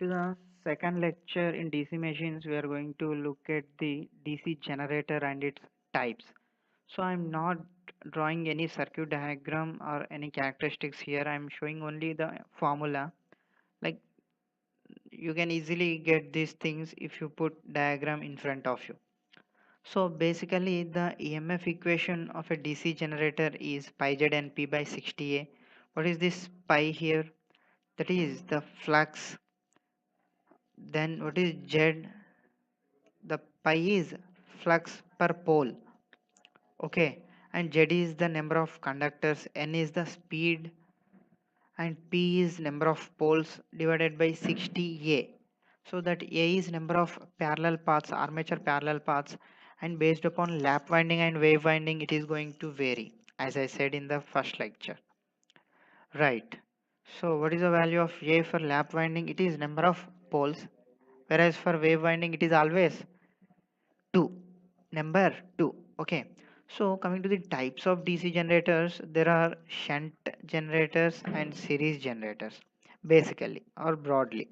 To the second lecture in DC machines, we are going to look at the DC generator and its types. So I'm not drawing any circuit diagram or any characteristics here. I'm showing only the formula. Like you can easily get these things if you put diagram in front of you. So basically the EMF equation of a DC generator is pi z and p by 60A. What is this pi here? That is the flux. Then what is Z? The pi is flux per pole. Okay, and Z is the number of conductors, N is the speed, and P is number of poles divided by 60A. So that A is number of parallel paths, armature parallel paths, and based upon lap winding and wave winding, it is going to vary, as I said in the first lecture. Right. So what is the value of A for lap winding? It is number of poles, whereas for wave winding, it is always 2. Number 2. Okay, so coming to the types of DC generators, there are shunt generators and series generators, basically or broadly.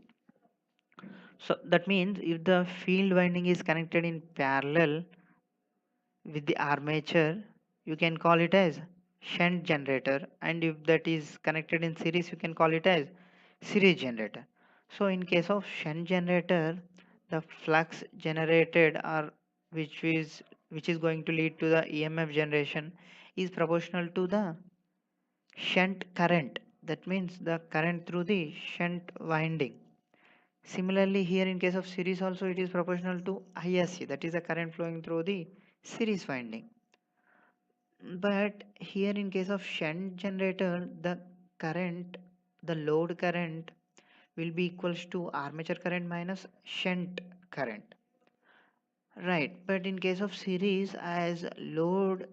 So that means if the field winding is connected in parallel with the armature, you can call it as shunt generator, and if that is connected in series, you can call it as series generator. So in case of shunt generator, the flux generated or which is going to lead to the EMF generation is proportional to the shunt current. That means the current through the shunt winding. Similarly, here in case of series also, it is proportional to ISC, that is the current flowing through the series winding. But here in case of shunt generator, current, the load current will be equals to armature current minus shunt current. Right, but in case of series, as load,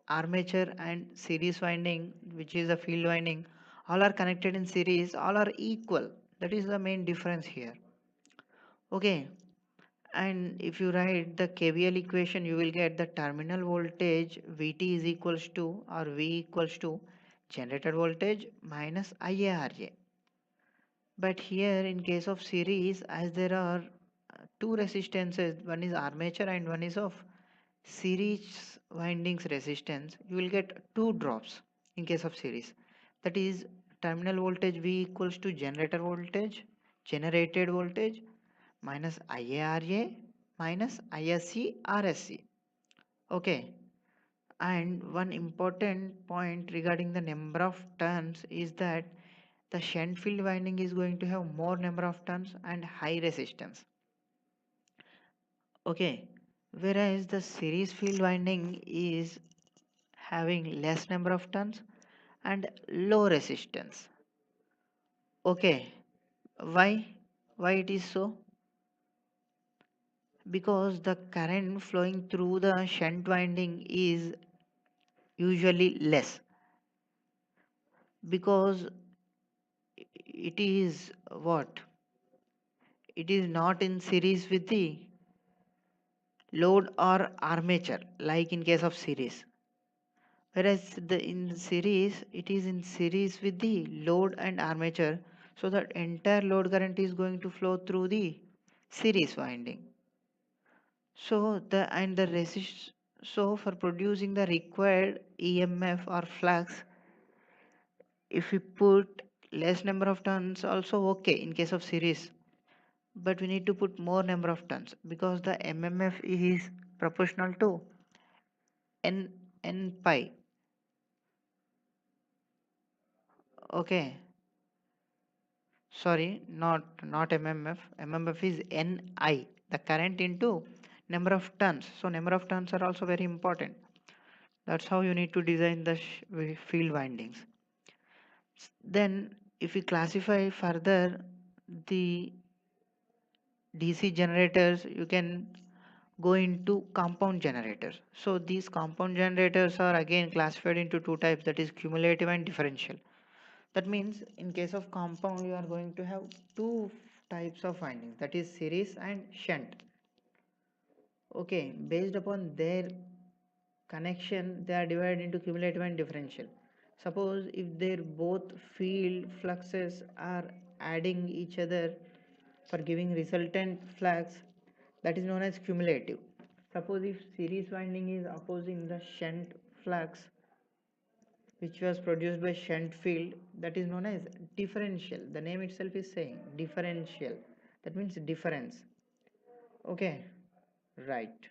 armature and series winding, which is a field winding, all are connected in series, all are equal. That is the main difference here. Okay, and if you write the KVL equation, you will get the terminal voltage Vt is equals to or V equals to generator voltage minus IARA. But here in case of series, as there are two resistances, one is armature and one is of series windings resistance, you will get two drops in case of series. That is terminal voltage V equals to generator voltage, generated voltage minus IARA minus ISC RSC. Okay, and one important point regarding the number of turns is that the shunt field winding is going to have more number of turns and high resistance. Okay, whereas the series field winding is having less number of turns and low resistance. Okay, why? Why it is so? Because the current flowing through the shunt winding is usually less, because it is what, it is not in series with the load or armature like in case of series, whereas the in series it is in series with the load and armature, so that entire load current is going to flow through the series winding. So the resist, so for producing the required EMF or flux, if we put less number of turns also okay in case of series, but we need to put more number of turns because the mmf is proportional to n n pi. Okay, sorry, not mmf is ni, the current into number of turns, so number of turns are also very important. That's how you need to design the field windings. Then if we classify further the DC generators, you can go into compound generators. So these compound generators are again classified into two types, that is cumulative and differential. That means in case of compound, you are going to have two types of windings, that is series and shunt. Okay, based upon their connection, they are divided into cumulative and differential. Suppose if their both field fluxes are adding each other, for giving resultant flux, that is known as cumulative. Suppose if series winding is opposing the shunt flux which was produced by shunt field, that is known as differential. The name itself is saying differential, that means difference. Okay, right.